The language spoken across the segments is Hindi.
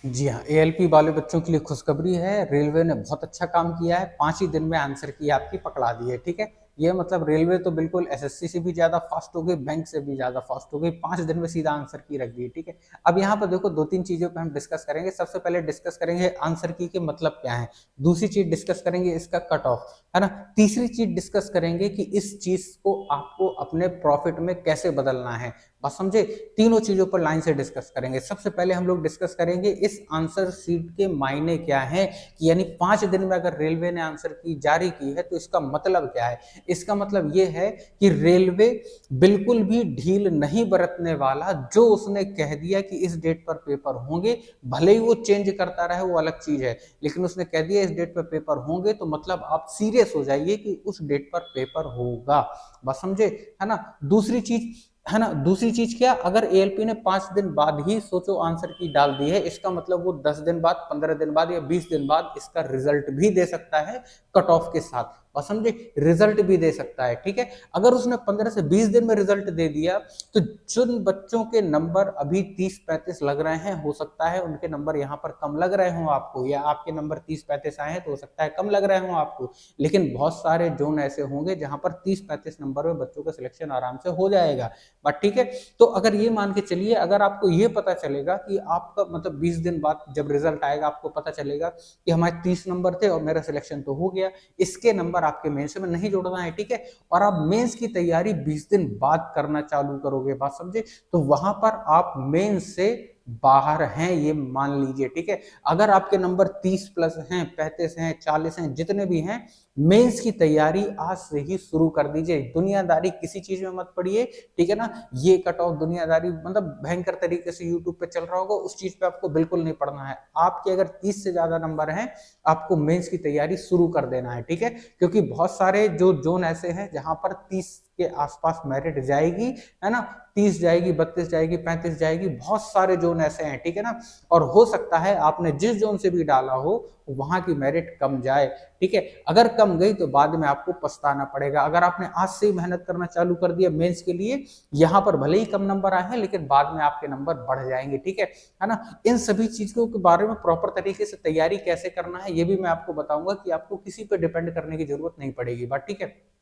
जी हाँ, एएलपी वाले बच्चों के लिए खुशखबरी है, रेलवे ने बहुत अच्छा काम किया है, 5 ही दिन में आंसर की आपकी पकड़ा दी है, ठीक है? ये मतलब रेलवे तो बिल्कुल एसएससी से भी ज़्यादा फ़ास्ट हो गई, बैंक से भी ज़्यादा फ़ास्ट हो गई, 5 दिन में सीधा आंसर की रख दी, ठीक है? अब यहाँ पर देखो 2-3 चीज़ों पे हम डिस्कस करेंगे, सबसे पहले डिस्कस करेंगे आंसर की के मतलब क्या है, दूसरी चीज़ डिस्कस करेंगे इसका कट ऑफ, है ना? तीसरी चीज़ डिस्कस करेंगे कि इस चीज़ को आपको अपने प्रॉफ़िट में कैसे बदलना है, बात समझे? तीनों चीज़ों पर लाइन से डिस्कस करेंगे। सबसे पहले हम लोग डिस्कस करेंगे इस आंसर शीट के मायने क्या हैं, कि यानी 5 दिन में अगर रेलवे ने आंसर की जारी की है तो इसका मतलब क्या है? इसका मतलब ये है कि रेलवे बिल्कुल भी ढील नहीं बरतने वाला, जो उसने कह दिया कि इस डेट पर पेपर होंगे, भले ही वो चेंज करता रहे वो अलग चीज़ है, लेकिन उसने कह दिया इस डेट पर पेपर होंगे तो मतलब आप सीरियस हो जाइए कि उस डेट पर पेपर होगा। बात समझे? है ना? दूसरी चीज़ है ना, दूसरी चीज क्या, अगर एएलपी ने 5 दिन बाद ही सोचो आंसर की डाल दी है, इसका मतलब वो 10 दिन बाद, 15 दिन बाद या 20 दिन बाद इसका रिजल्ट भी दे सकता है कट ऑफ के साथ, और समझे, रिजल्ट भी दे सकता है, ठीक है? अगर उसने 15 से 20 दिन में रिजल्ट दे दिया तो जिन बच्चों के नंबर अभी 30-35 लग रहे हैं, हो सकता है उनके नंबर यहाँ पर कम लग रहे हों आपको, या आपके नंबर 30-35 आए हैं तो हो सकता है कम लग रहे हों आपको, लेकिन बहुत सारे जोन ऐसे होंगे जहां पर 30-35 नंबर में बच्चों का सिलेक्शन आराम से हो जाएगा। बात ठीक है? तो अगर ये मान के चलिए, अगर आपको ये पता चलेगा कि आपका मतलब 20 दिन बाद जब रिजल्ट आएगा आपको पता चलेगा कि हमारे 30 नंबर थे और मेरा सिलेक्शन तो हो गया, इसके नंबर आपके मेंस में नहीं जोड़ना है, ठीक है? और आप मेंस की तैयारी 20 दिन बाद करना चालू करोगे, बात समझे? तो वहां पर आप मेंस से बाहर हैं, ये मान लीजिए, ठीक है? अगर आपके नंबर 30 प्लस हैं, 35 हैं, 40 हैं, जितने भी हैं, मेंस की तैयारी आज से ही शुरू कर दीजिए। दुनियादारी किसी चीज में मत पड़िए, ठीक है ना? ये कट ऑफ दुनियादारी मतलब भयंकर तरीके से यूट्यूब पे चल रहा होगा, उस चीज पे आपको बिल्कुल नहीं पढ़ना है। आपके अगर 30 से ज्यादा नंबर हैं, आपको मेंस की तैयारी शुरू कर देना है, ठीक है? क्योंकि बहुत सारे जो जोन ऐसे हैं जहां पर 30 के आसपास मेरिट जाएगी, है ना? 30 जाएगी, 32 जाएगी, 35 जाएगी, बहुत सारे जोन ऐसे हैं, ठीक है ना? और हो सकता है आपने जिस जोन से भी डाला हो वहां की मेरिट कम जाए, ठीक है? अगर कम गई तो बाद में आपको पछताना पड़ेगा। अगर आपने आज से ही मेहनत करना चालू कर दिया मेंस के लिए, यहाँ पर भले ही कम नंबर आए हैं लेकिन बाद में आपके नंबर बढ़ जाएंगे, ठीक है ना? इन सभी चीजों के बारे में प्रॉपर तरीके से तैयारी कैसे करना है ये भी मैं आपको बताऊंगा, कि आपको किसी पे डिपेंड करने की जरूरत नहीं पड़ेगी, बात ठीक है?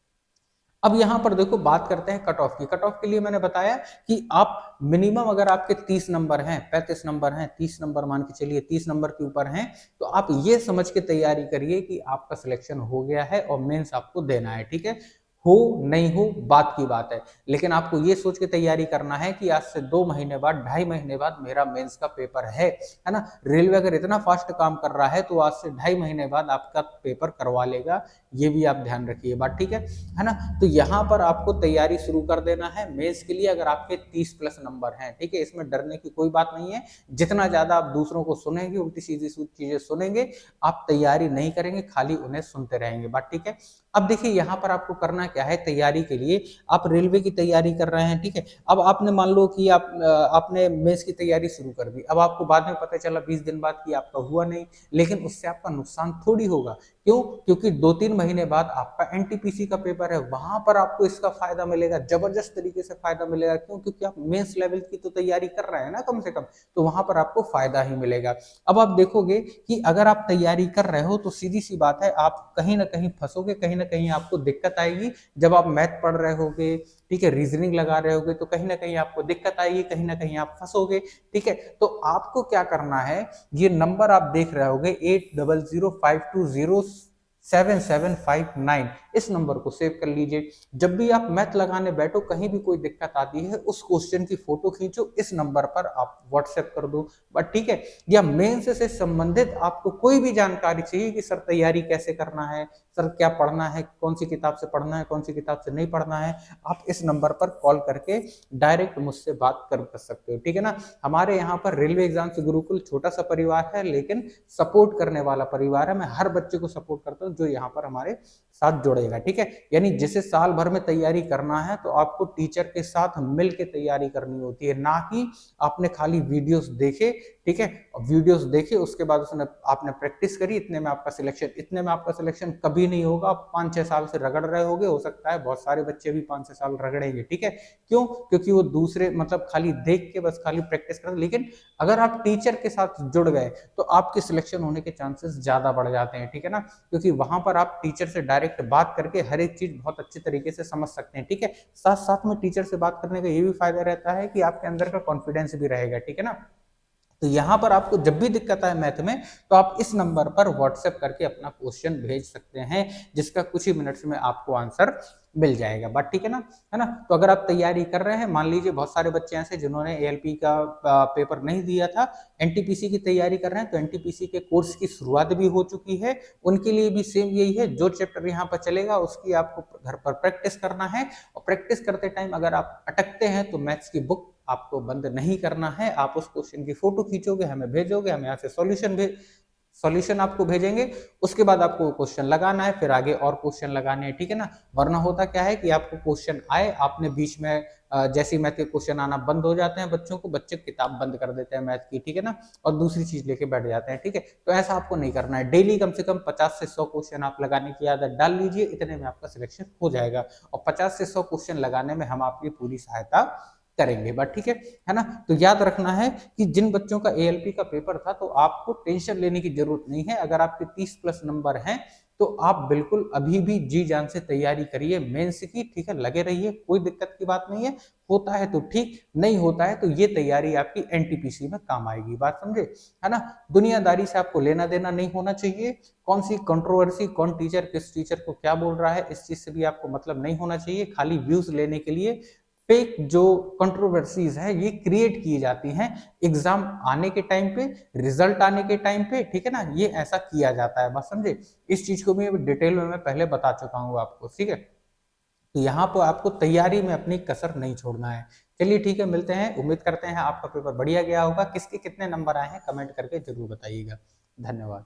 अब यहां पर देखो बात करते हैं कट ऑफ की। कट ऑफ के लिए मैंने बताया कि आप मिनिमम अगर आपके 30 नंबर हैं, 35 नंबर हैं, 30 नंबर मान के चलिए, 30 नंबर के ऊपर हैं, तो आप ये समझ के तैयारी करिए कि आपका सिलेक्शन हो गया है और मेंस आपको देना है, ठीक है? हो नहीं हो बात की बात है, लेकिन आपको ये सोच के तैयारी करना है कि आज से 2 महीने बाद, 2.5 महीने बाद मेरा मेंस का पेपर है ना? रेलवे अगर इतना फास्ट काम कर रहा है तो आज से 2.5 महीने बाद आपका पेपर करवा लेगा, ये भी आप ध्यान रखिए, बात ठीक है ना? तो यहाँ पर आपको तैयारी शुरू कर देना है मेंस के लिए, अगर आपके 30 प्लस नंबर हैं, ठीक है? इसमें डरने की कोई बात नहीं है। जितना ज्यादा आप दूसरों को सुनेंगे, उल्टी सीधी चीजें सुनेंगे, आप तैयारी नहीं करेंगे, खाली उन्हें सुनते रहेंगे, बात ठीक है? अब देखिए यहाँ पर आपको करना क्या है तैयारी के लिए। आप रेलवे की तैयारी कर रहे हैं, ठीक है? अब आपने मान लो कि आपने मेंस की तैयारी शुरू कर दी, अब आपको बाद में पता चला 20 दिन बाद कि आपका हुआ नहीं, लेकिन उससे आपका नुकसान थोड़ी होगा। क्यों? क्योंकि 2-3 महीने बाद आपका एनटीपीसी का पेपर है, वहां पर आपको इसका फायदा मिलेगा, जबरदस्त तरीके से फायदा मिलेगा। क्यों? क्योंकि आप मेंस लेवल की तो तैयारी कर रहे हैं ना कम से कम, तो वहां पर आपको फायदा ही मिलेगा। अब आप देखोगे कि अगर आप तैयारी कर रहे हो तो सीधी सी बात है, आप कहीं ना कहीं फंसोगे, कहीं ना कहीं आपको दिक्कत आएगी। जब आप मैथ पढ़ रहे होगे, ठीक है, रीजनिंग लगा रहे होगे, तो कहीं ना कहीं आपको दिक्कत आएगी, कहीं ना कहीं आप फंसोगे, ठीक है? तो आपको क्या करना है, ये नंबर आप देख रहे होगे 8005207759, इस नंबर को सेव कर लीजिए। जब भी आप मैथ लगाने बैठो, कहीं भी कोई दिक्कत आती है, उस क्वेश्चन की फोटो खींचो, इस नंबर पर आप व्हाट्सएप कर दो, बट ठीक है? या मेंस से संबंधित आपको कोई भी जानकारी चाहिए कि सर तैयारी कैसे करना है, सर क्या पढ़ना है, कौन सी किताब से पढ़ना है, कौन सी किताब से नहीं पढ़ना है, आप इस नंबर पर कॉल करके डायरेक्ट मुझसे बात कर सकते हो, ठीक है ना? हमारे यहाँ पर रेलवे एग्जाम्स गुरुकुल छोटा सा परिवार है, लेकिन सपोर्ट करने वाला परिवार है। मैं हर बच्चे को सपोर्ट करता हूँ जो यहाँ पर हमारे साथ जोड़ेगा, ठीक है। यानी जैसे साल भर में तैयारी करना है तो आपको टीचर के साथ मिल के तैयारी करनी होती है, ना कि आपने खाली वीडियोस देखे, ठीक है, वीडियोस देखे उसके बाद उसने आपने प्रैक्टिस करी, इतने में आपका सिलेक्शन कभी नहीं होगा। आप 5-6 साल से रगड़ रहे होगे, हो सकता है बहुत सारे बच्चे भी 5-6 साल रगड़ेंगे, ठीक है। क्यों? क्योंकि वो दूसरे मतलब खाली देख के बस खाली प्रैक्टिस कर, लेकिन अगर आप टीचर के साथ जुड़ गए तो आपके सिलेक्शन होने के चांसेस ज्यादा बढ़ जाते हैं, ठीक है ना। क्योंकि वहां पर आप टीचर से डायरेक्ट बात करके हर एक चीज बहुत अच्छी तरीके से समझ सकते हैं, ठीक है। साथ साथ में टीचर से बात करने का ये भी फायदा रहता है कि आपके अंदर का कॉन्फिडेंस भी रहेगा, ठीक है ना। तो यहां पर आपको जब भी दिक्कत आए मैथ में तो आप इस नंबर पर व्हाट्सएप करके अपना क्वेश्चन भेज सकते हैं, जिसका कुछ ही मिनट्स में आपको आंसर मिल जाएगा। बात ठीक है ना। तो अगर आप तैयारी कर रहे हैं, मान लीजिए बहुत सारे बच्चे ऐसे जिन्होंने एएलपी का पेपर नहीं दिया था, एनटीपीसी की तैयारी कर रहे हैं, तो एनटीपीसी के कोर्स की शुरुआत भी हो चुकी है। उनके लिए भी सेम यही है, जो चैप्टर यहाँ पर चलेगा उसकी आपको घर पर प्रैक्टिस करना है, और प्रैक्टिस करते टाइम अगर आप अटकते हैं तो मैथ्स की बुक आपको बंद नहीं करना है। आप उस क्वेश्चन की फोटो खींचोगे, हमें भेजोगे, हम यहाँ से सॉल्यूशन आपको भेजेंगे। उसके बाद आपको क्वेश्चन लगाना है, फिर आगे और क्वेश्चन लगाने हैं, ठीक है ना। वरना होता क्या है कि आपको क्वेश्चन आए, आपने बीच में जैसे मैथ के क्वेश्चन आना बंद हो जाते हैं बच्चों को, बच्चे किताब बंद कर देते हैं मैथ की, ठीक है ना, और दूसरी चीज लेके बैठ जाते हैं, ठीक है। तो ऐसा आपको नहीं करना है। डेली कम से कम 50 से 100 क्वेश्चन आप लगाने की आदत डाल लीजिए, इतने में आपका सिलेक्शन हो जाएगा। और 50 से 100 क्वेश्चन लगाने में हम आपकी पूरी सहायता करेंगे। बात ठीक है ना। तो याद रखना है कि जिन बच्चों का एएलपी का पेपर था तो आपको टेंशन लेने की जरूरत नहीं है। अगर आपके 30 प्लस नंबर हैं तो आप बिल्कुल अभी भी जी जान से तैयारी करिए मेंस की, ठीक है, लगे रहिए, कोई दिक्कत की बात नहीं है। होता है तो ठीक, नहीं होता है तो ये तैयारी आपकी एनटीपीसी में काम आएगी। बात समझे, है ना। दुनियादारी से आपको लेना देना नहीं होना चाहिए। कौन सी कंट्रोवर्सी, कौन टीचर किस टीचर को क्या बोल रहा है, इस चीज से भी आपको मतलब नहीं होना चाहिए। खाली व्यूज लेने के लिए फेक जो कंट्रोवर्सीज है ये क्रिएट की जाती हैं एग्जाम आने के टाइम पे, रिजल्ट आने के टाइम पे, ठीक है ना, ये ऐसा किया जाता है। बात समझे। इस चीज को भी डिटेल में मैं पहले बता चुका हूँ आपको, ठीक है। तो यहाँ पर आपको तैयारी में अपनी कसर नहीं छोड़ना है। चलिए ठीक है, मिलते हैं। उम्मीद करते हैं आपका पेपर बढ़िया गया होगा। किसके कितने नंबर आए हैं कमेंट करके जरूर बताइएगा। धन्यवाद।